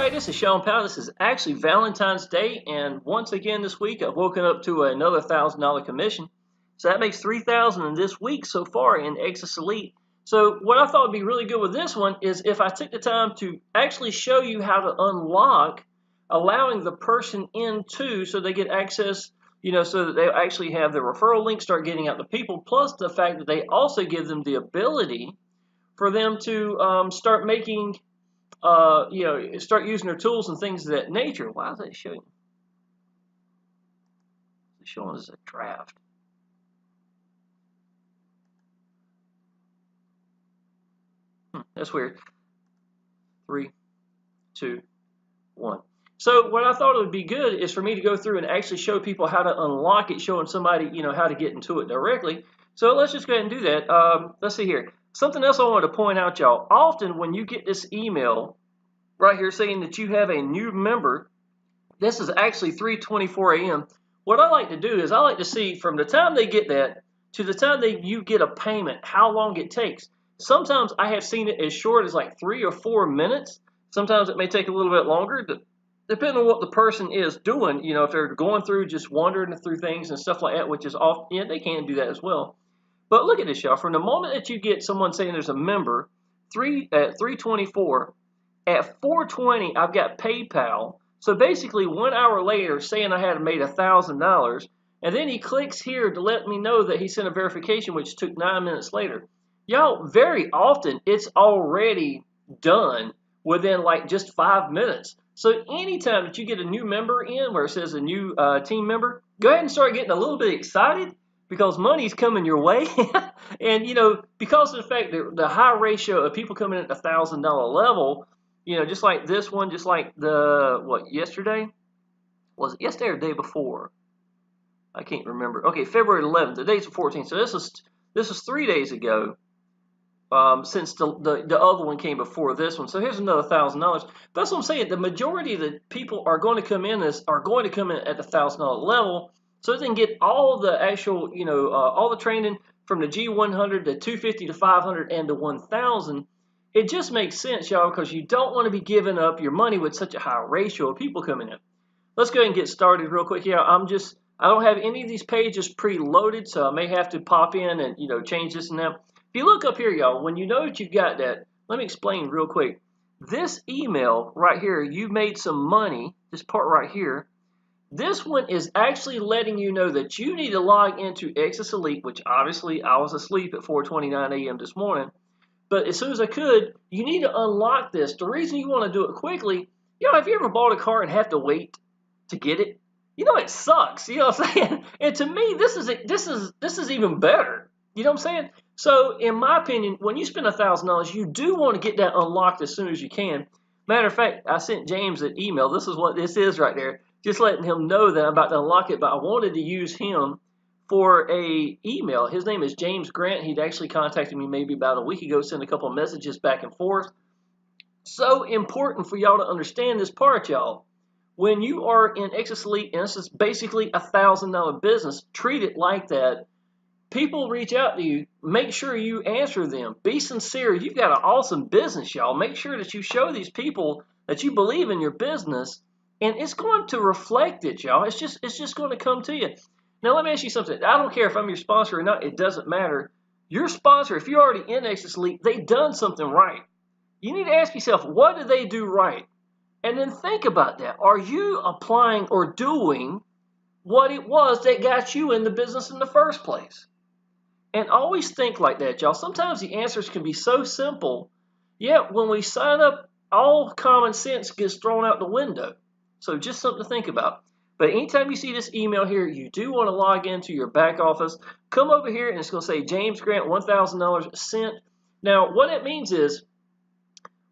Alright, this is Shawn Powell. This is actually Valentine's Day, and once again this week I've woken up to another $1,000 commission. So that makes $3,000 in this week so far in Exitus Elite. So what I thought would be really good with this one is if I took the time to actually show you how to unlock, allowing the person in too, so they get access, so that they actually have the referral link, start getting out to people, plus the fact that they also give them the ability for them to start making start using their tools and things of that nature. Why is that showing? It's showing as a draft. That's weird. 3, 2, 1. So what I thought it would be good is for me to go through and actually show people how to unlock it, showing somebody, how to get into it directly. So let's just go ahead and do that. Let's see here. Something else I wanted to point out, y'all. Often when you get this email right here saying that you have a new member, this is actually 3:24 a.m. What I like to do is I like to see from the time they get that to the time you get a payment, how long it takes. Sometimes I have seen it as short as like 3 or 4 minutes. Sometimes it may take a little bit longer, depending on what the person is doing. If they're going through just wandering through things and stuff like that, which is often, they can do that as well. But look at this, y'all. From the moment that you get someone saying there's a member, at 3:24. At 4:20, I've got PayPal. So basically 1 hour later, saying I had made $1,000, and then he clicks here to let me know that he sent a verification, which took 9 minutes later. Y'all, very often it's already done within like just 5 minutes. So anytime that you get a new member in where it says a new team member, go ahead and start getting a little bit excited because money's coming your way. And because of the fact that the high ratio of people coming in at the $1,000 level, just like this one, just like yesterday? Was it yesterday or the day before? I can't remember. Okay, February 11th. The date's the 14th. So this was 3 days ago. Since the other one came before this one. So here's another $1,000. That's what I'm saying. The majority of the people are going to come in at the $1,000 level, so they can get all the actual, all the training from the G100 to 250 to 500 and to 1,000. It just makes sense, y'all, because you don't want to be giving up your money with such a high ratio of people coming in. Let's go ahead and get started real quick here. I don't have any of these pages preloaded, so I may have to pop in and, change this and that. If you look up here, y'all, when you know that you've got that, let me explain real quick. This email right here, you made some money, this part right here, this one is actually letting you know that you need to log into Exitus Elite, which obviously I was asleep at 4:29 a.m. this morning. But as soon as I could, you need to unlock this. The reason you want to do it quickly, have you ever bought a car and have to wait to get it? It sucks. You know what I'm saying? And to me, this is even better. You know what I'm saying? So, in my opinion, when you spend $1,000, you do want to get that unlocked as soon as you can. Matter of fact, I sent James an email. This is what this is right there. Just letting him know that I'm about to unlock it, but I wanted to use him for a email. His name is James Grant. He'd actually contacted me maybe about a week ago, sent a couple of messages back and forth. So important for y'all to understand this part, y'all. When you are in Exitus Elite, and this is basically a $1,000 business, treat it like that. People reach out to you, make sure you answer them. Be sincere. You've got an awesome business, y'all. Make sure that you show these people that you believe in your business, and it's going to reflect it, y'all. It's just going to come to you. Now, let me ask you something. I don't care if I'm your sponsor or not. It doesn't matter. Your sponsor, if you're already in Exitus Elite, they've done something right. You need to ask yourself, what did they do right? And then think about that. Are you applying or doing what it was that got you in the business in the first place? And always think like that, y'all. Sometimes the answers can be so simple, yet when we sign up, all common sense gets thrown out the window. So just something to think about. But anytime you see this email here, you do want to log into your back office. Come over here and it's going to say James Grant, $1,000 sent. Now, what it means is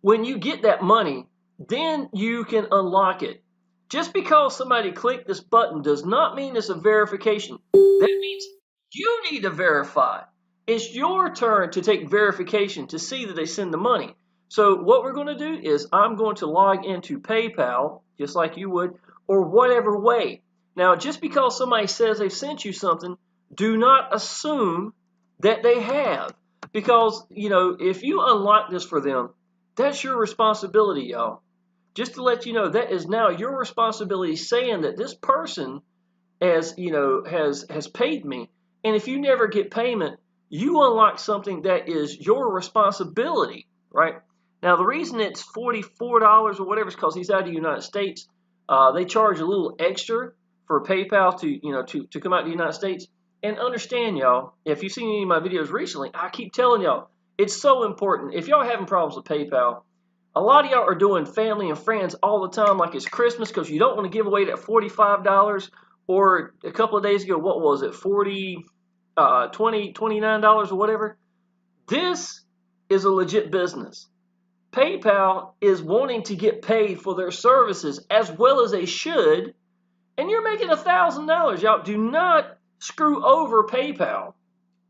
when you get that money, then you can unlock it. Just because somebody clicked this button does not mean it's a verification. That means you need to verify. It's your turn to take verification to see that they send the money. So what we're going to do is I'm going to log into PayPal, just like you would, or whatever way. Now, just because somebody says they've sent you something, do not assume that they have. Because, if you unlock this for them, that's your responsibility, y'all. just to let you know, that is now your responsibility, saying that this person has paid me, and if you never get payment, you unlock something that is your responsibility, right? Now the reason it's $44 or whatever is because he's out of the United States. They charge a little extra for PayPal to come out to the United States. And understand, y'all, if you've seen any of my videos recently, I keep telling y'all, it's so important. If y'all are having problems with PayPal, a lot of y'all are doing family and friends all the time like it's Christmas because you don't want to give away that $45. Or a couple of days ago, what was it, $29 or whatever? This is a legit business. PayPal is wanting to get paid for their services as well as they should, and you're making $1,000. Y'all, do not screw over PayPal.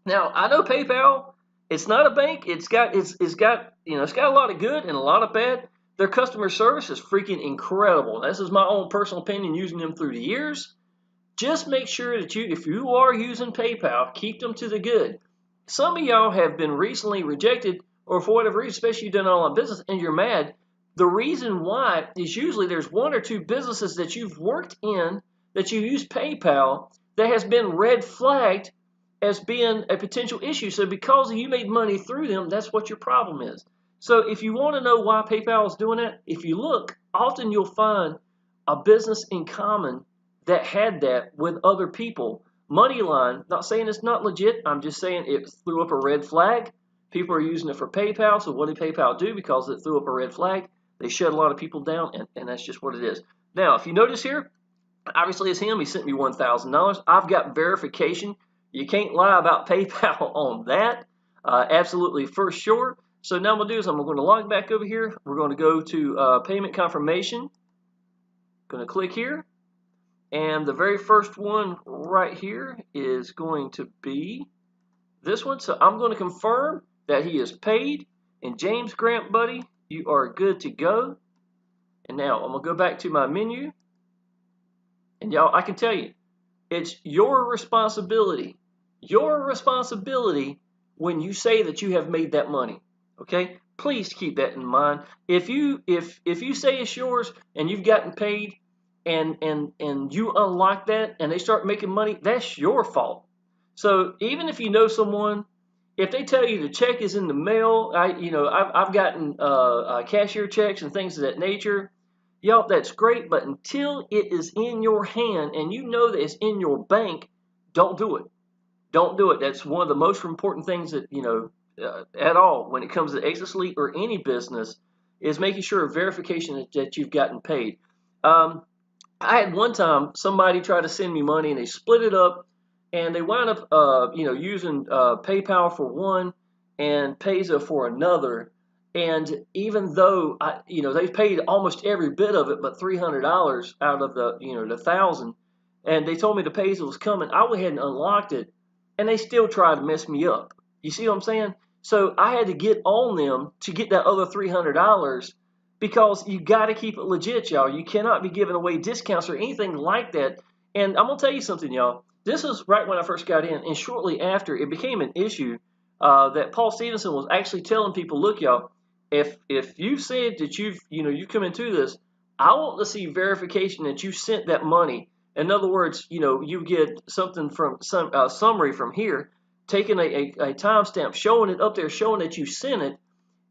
Now, I know PayPal, it's not a bank. It's got a lot of good and a lot of bad. Their customer service is freaking incredible. This is my own personal opinion using them through the years. Just make sure that if you are using PayPal, keep them to the good. Some of y'all have been recently rejected, or for whatever reason, especially you've done online business and you're mad. The reason why is usually there's one or two businesses that you've worked in that you use PayPal that has been red flagged as being a potential issue. So because you made money through them, that's what your problem is. So if you want to know why PayPal is doing that, if you look, often you'll find a business in common that had that with other people. Moneyline, not saying it's not legit, I'm just saying it threw up a red flag. People are using it for PayPal, so what did PayPal do? Because it threw up a red flag, they shut a lot of people down, and that's just what it is. Now, if you notice here, obviously it's him, he sent me $1,000. I've got verification. You can't lie about PayPal on that, absolutely for sure. So now what I'm going to do is I'm going to log back over here. We're going to go to payment confirmation. Going to click here. And the very first one right here is going to be this one. So I'm going to confirm that he is paid. And James Grant, buddy, you are good to go. And now I'm going to go back to my menu. And y'all, I can tell you, it's your responsibility when you say that you have made that money. Okay? Please keep that in mind. If you say it's yours and you've gotten paid, and you unlock that and they start making money, that's your fault. So even if you know someone, if they tell you the check is in the mail, I've gotten cashier checks and things of that nature, y'all, that's great, but until it is in your hand and you know that it's in your bank, don't do it. Don't do it. That's one of the most important things that, at all when it comes to Exitus Elite or any business, is making sure verification that you've gotten paid. I had one time somebody try to send me money and they split it up and they wound up using PayPal for one and Payza for another. And even though they paid almost every bit of it but $300 out of the the $1,000, and they told me the Payza was coming, I went ahead and unlocked it and they still tried to mess me up. You see what I'm saying? So I had to get on them to get that other $300. Because you got to keep it legit, y'all. You cannot be giving away discounts or anything like that. And I'm going to tell you something, y'all. This was right when I first got in. And shortly after, it became an issue that Paul Stevenson was actually telling people, look, y'all, if you said that you come into this, I want to see verification that you sent that money. In other words, you get something from some summary from here, taking a timestamp, showing it up there, showing that you sent it.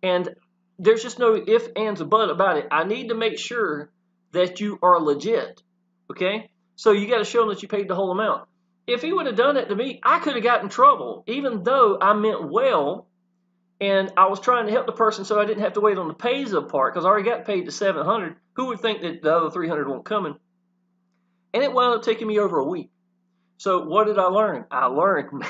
And there's just no if, ands, or but about it. I need to make sure that you are legit, okay? So you got to show them that you paid the whole amount. If he would have done that to me, I could have gotten in trouble, even though I meant well, and I was trying to help the person so I didn't have to wait on the Payza part, because I already got paid the $700. Who would think that the other $300 won't coming? And it wound up taking me over a week. So what did I learn? I learned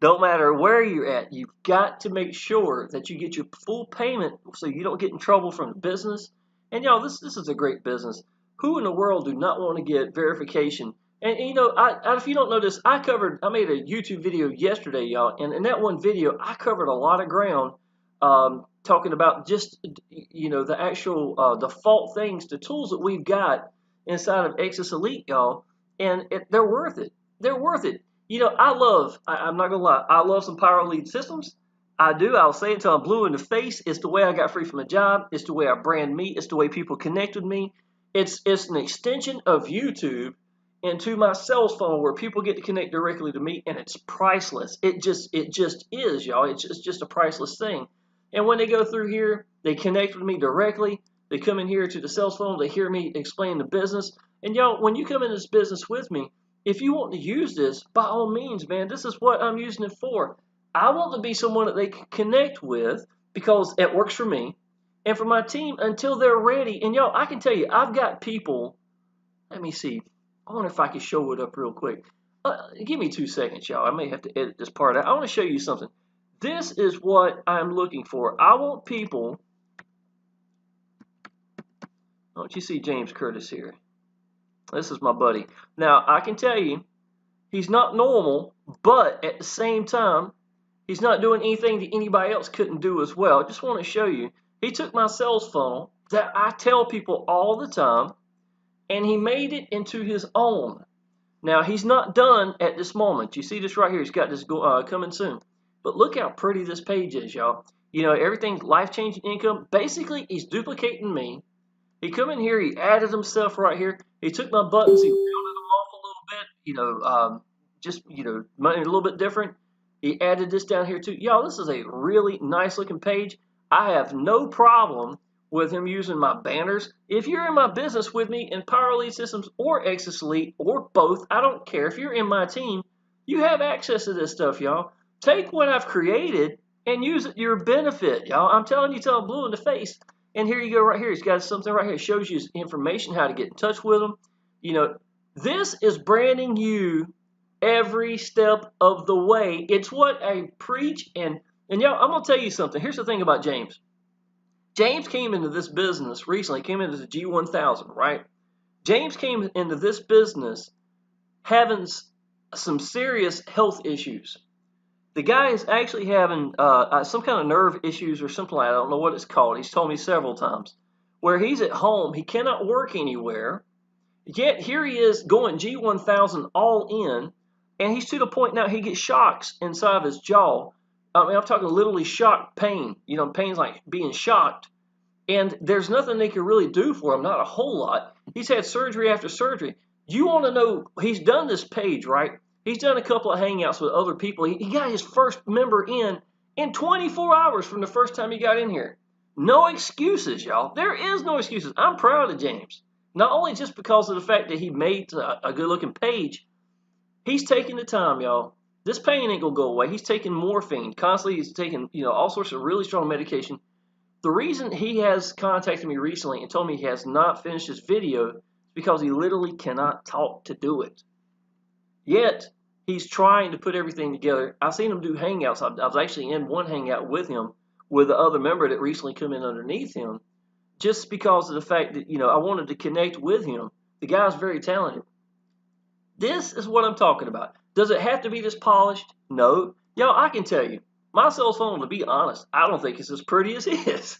don't matter where you're at, you've got to make sure that you get your full payment so you don't get in trouble from the business. And y'all, this is a great business. Who in the world do not want to get verification? And if you don't know this, I made a YouTube video yesterday, y'all, and in that one video, I covered a lot of ground talking about just, the actual default things, the tools that we've got inside of Exitus Elite, y'all, and they're worth it. They're worth it. I'm not going to lie, I love some power lead systems, I do. I'll say it until I'm blue in the face. It's the way I got free from a job. It's the way I brand me. It's the way people connect with me. It's an extension of YouTube into my sales funnel where people get to connect directly to me, and it's priceless. It just is, y'all. It's just a priceless thing. And when they go through here, they connect with me directly. They come in here to the sales funnel. They hear me explain the business. And y'all, when you come in this business with me, if you want to use this, by all means, man, this is what I'm using it for. I want to be someone that they can connect with because it works for me and for my team until they're ready. And y'all, I can tell you, I've got people. Let me see. I wonder if I can show it up real quick. Give me 2 seconds, y'all. I may have to edit this part out. I want to show you something. This is what I'm looking for. I want people. Don't you see James Curtis here? This is my buddy. Now, I can tell you, he's not normal, but at the same time, he's not doing anything that anybody else couldn't do as well. I just want to show you. He took my sales funnel that I tell people all the time, and he made it into his own. Now, he's not done at this moment. You see this right here. He's got this coming soon. But look how pretty this page is, y'all. You know, everything's life-changing income. Basically, he's duplicating me. He come in here. He added himself right here. He took my buttons. He rounded them off a little bit. Just, a little bit different. He added this down here too. Y'all, this is a really nice looking page. I have no problem with him using my banners. If you're in my business with me in Power Elite Systems or Exitus Elite or both, I don't care. If you're in my team, you have access to this stuff, y'all. Take what I've created and use it to your benefit, y'all. I'm telling you till I'm blue in the face. And here you go right here. He's got something right here. It shows you his information, how to get in touch with him. This is branding you every step of the way. It's what I preach. And y'all, I'm going to tell you something. Here's the thing about James. James came into this business recently, came into the G1000, right? James came into this business having some serious health issues. The guy is actually having some kind of nerve issues or something like that. I don't know what it's called. He's told me several times. Where he's at home, he cannot work anywhere. Yet here he is going G1000 all in, and he's to the point now he gets shocks inside of his jaw. I mean, I'm talking literally shock pain. Pain's like being shocked. And there's nothing they can really do for him, not a whole lot. He's had surgery after surgery. You want to know, he's done this page, right? He's done a couple of hangouts with other people. He got his first member in 24 hours from the first time he got in here. No excuses, y'all. There is no excuses. I'm proud of James. Not only just because of the fact that he made a good-looking page, he's taking the time, y'all. This pain ain't going to go away. He's taking morphine. Constantly he's taking, all sorts of really strong medication. The reason he has contacted me recently and told me he has not finished his video is because he literally cannot talk to do it. Yet, he's trying to put everything together. I've seen him do hangouts. I was actually in one hangout with him with the other member that recently come in underneath him just because of the fact that, I wanted to connect with him. The guy's very talented. This is what I'm talking about. Does it have to be this polished? No. Y'all, I can tell you, my sales funnel, to be honest, I don't think it's as pretty as his.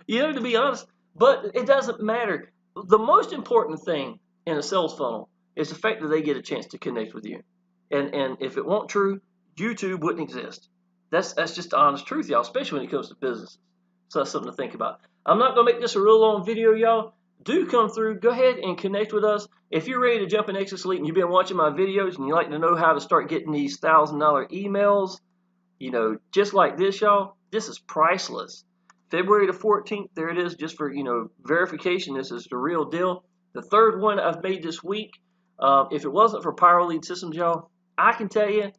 To be honest, but it doesn't matter. The most important thing in a sales funnel is the fact that they get a chance to connect with you. And if it weren't true, YouTube wouldn't exist. That's just the honest truth, y'all, especially when it comes to businesses. So that's something to think about. I'm not going to make this a real long video, y'all. Do come through. Go ahead and connect with us. If you're ready to jump in Exitus Elite and you've been watching my videos and you like to know how to start getting these $1,000 emails, just like this, y'all, this is priceless. February the 14th, there it is, just for, verification. This is the real deal. The third one I've made this week. If it wasn't for Power Elite Systems, y'all, I can tell you,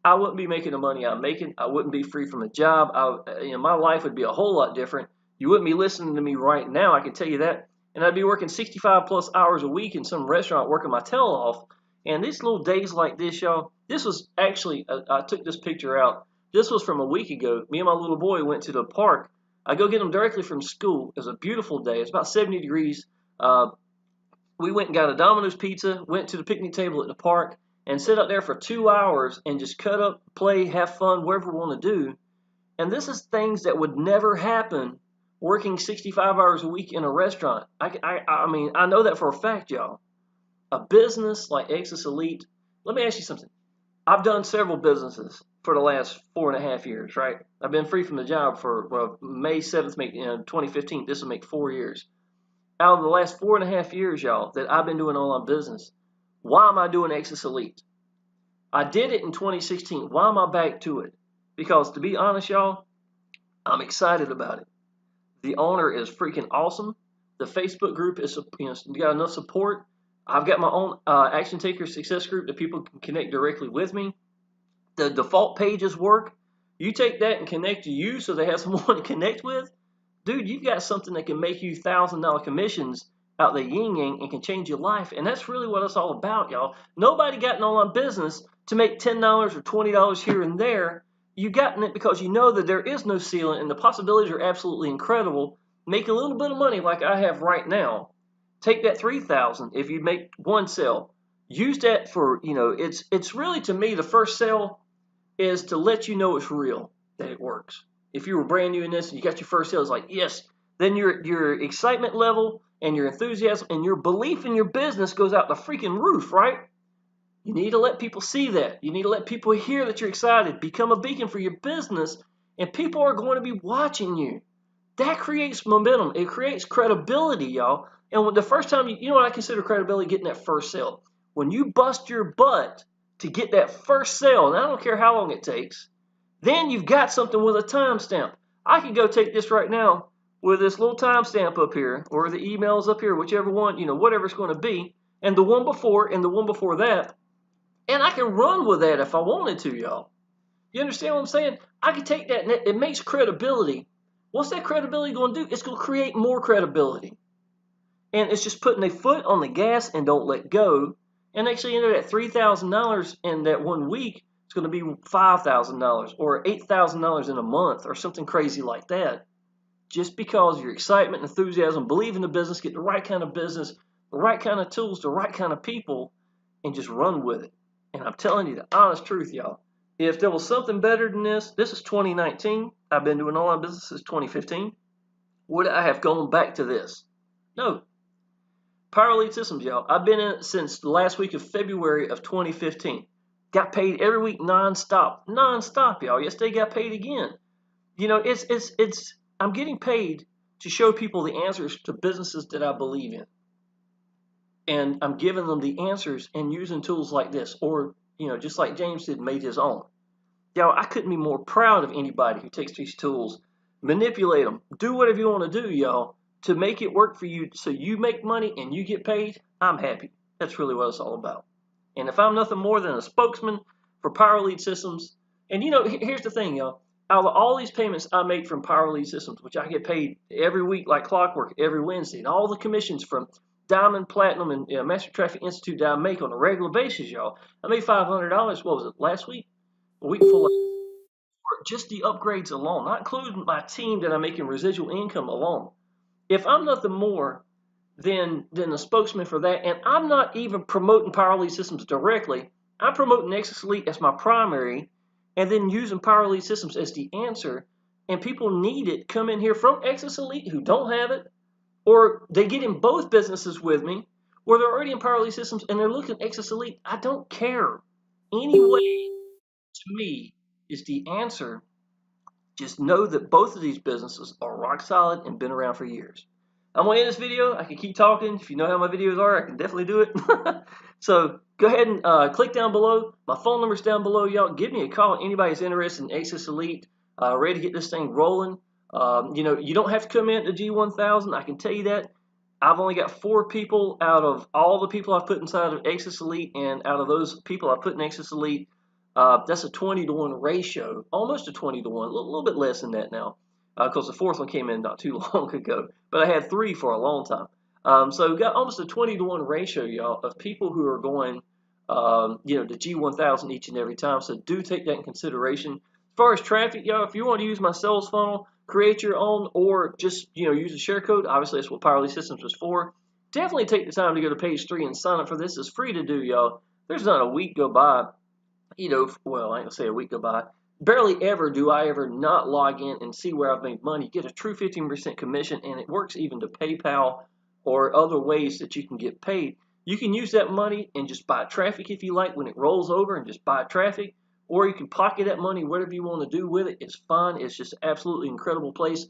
I wouldn't be making the money I'm making. I wouldn't be free from a job. My life would be a whole lot different. You wouldn't be listening to me right now, I can tell you that. And I'd be working 65 plus hours a week in some restaurant working my tail off. And these little days like this, y'all, this was actually, I took this picture out. This was from a week ago. Me and my little boy went to the park. I go get him directly from school. It was a beautiful day. It's about 70 degrees. We went and got a Domino's pizza, went to the picnic table at the park, and sit up there for 2 hours and just cut up, play, have fun, whatever we want to do. And this is things that would never happen working 65 hours a week in a restaurant. I know that for a fact, y'all. A business like Exitus Elite, let me ask you something. I've done several businesses for the last 4.5 years, right? I've been free from the job for, well, May 7th, 2015. This will make 4 years. Out of the last 4.5 years, y'all, that I've been doing online business, why am I doing Exitus Elite? I did it in 2016. Why am I back to it? Because to be honest, y'all, I'm excited about it. The owner is freaking awesome. The Facebook group is, got enough support. I've got my own Action Taker Success group that people can connect directly with me. The default pages work. You take that and connect to you so they have someone to connect with. Dude, you've got something that can make you $1,000 commissions out the yin yang and can change your life. And that's really what it's all about, y'all. Nobody got an online business to make $10 or $20 here and there. You gotten it because you know that there is no ceiling and the possibilities are absolutely incredible. Make a little bit of money like I have right now. Take that $3,000 if you make one sale. Use that for, it's really, to me, the first sale is to let you know it's real, that it works. If you were brand new in this and you got your first sale, it's like, yes, then your excitement level and your enthusiasm and your belief in your business goes out the freaking roof, right? You need to let people see that. You need to let people hear that you're excited. Become a beacon for your business, and people are going to be watching you. That creates momentum. It creates credibility, y'all. And when the first time, you know what I consider credibility? Getting that first sale. When you bust your butt to get that first sale, and I don't care how long it takes, then you've got something with a timestamp. I can go take this right now with this little timestamp up here, or the emails up here, whichever one, whatever it's going to be, and the one before and the one before that, and I can run with that if I wanted to, y'all. You understand what I'm saying? I can take that, and it makes credibility. What's that credibility going to do? It's going to create more credibility. And it's just putting a foot on the gas and don't let go. And actually, that $3,000 in that 1 week, it's going to be $5,000 or $8,000 in a month or something crazy like that. Just because your excitement, enthusiasm, believe in the business, get the right kind of business, the right kind of tools, the right kind of people, and just run with it. And I'm telling you the honest truth, y'all. If there was something better than this is 2019. I've been doing online business since 2015. Would I have gone back to this? No. Power Elite Systems, y'all. I've been in it since the last week of February of 2015. Got paid every week non-stop. Non-stop, y'all. Yesterday got paid again. I'm getting paid to show people the answers to businesses that I believe in. And I'm giving them the answers and using tools like this, or, just like James did, made his own. Y'all, I couldn't be more proud of anybody who takes these tools, manipulate them, do whatever you want to do, y'all, to make it work for you so you make money and you get paid. I'm happy. That's really what it's all about. And if I'm nothing more than a spokesman for Power Elite Systems, and here's the thing, y'all. Out of all these payments I make from Power Elite Systems, which I get paid every week like clockwork, every Wednesday, and all the commissions from Diamond, Platinum, and Master Traffic Institute that I make on a regular basis, y'all. I made $500, what was it, last week? A week before, for just the upgrades alone, not including my team that I'm making residual income alone. If I'm nothing more than a spokesman for that, and I'm not even promoting Power Elite Systems directly, I'm promoting Exitus Elite as my primary, and then using Power Elite Systems as the answer, and people need it, come in here from Exitus Elite who don't have it, or they get in both businesses with me, or they're already in Power Elite Systems and they're looking at Exitus Elite. I don't care. Anyway, to me, is the answer. Just know that both of these businesses are rock solid and been around for years. I'm going to end this video. I can keep talking. If you know how my videos are, I can definitely do it. So go ahead and click down below. My phone number's down below, y'all. Give me a call. Anybody's interested in Exitus Elite, ready to get this thing rolling. You don't have to come in at the G1000. I can tell you that. I've only got 4 people out of all the people I've put inside of Exitus Elite, and out of those people I put in Exitus Elite, that's a 20-to-1 ratio, almost a 20-to-1, a little bit less than that now, because the 4th one came in not too long ago. But I had 3 for a long time. So we've got almost a 20-to-1 ratio, y'all, of people who are going, the G1000 each and every time. So do take that in consideration. As far as traffic, y'all, if you want to use my sales funnel, create your own, or just use a share code. Obviously, that's what Power Elite Systems was for. Definitely take the time to go to page 3 and sign up for this. It's free to do, y'all. There's not a week go by. Well, I ain't gonna say a week go by. Barely ever do I ever not log in and see where I've made money, get a true 15% commission, and it works even to PayPal or other ways that you can get paid. You can use that money and just buy traffic if you like when it rolls over, and just buy traffic, or you can pocket that money, whatever you want to do with it. It's fine. It's just an absolutely incredible place.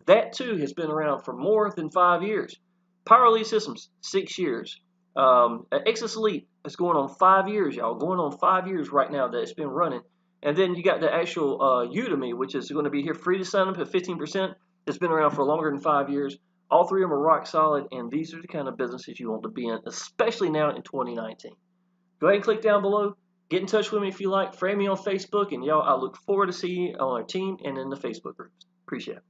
That too has been around for more than 5 years. Power Elite Systems, 6 years. Exitus Elite is going on 5 years, y'all. Going on 5 years right now that it's been running. And then you got the actual Udemy, which is going to be here free to sign up at 15%. It's been around for longer than 5 years. All three of them are rock solid, and these are the kind of businesses you want to be in, especially now in 2019. Go ahead and click down below. Get in touch with me if you like. Friend me on Facebook, and y'all, I look forward to seeing you on our team and in the Facebook groups. Appreciate it.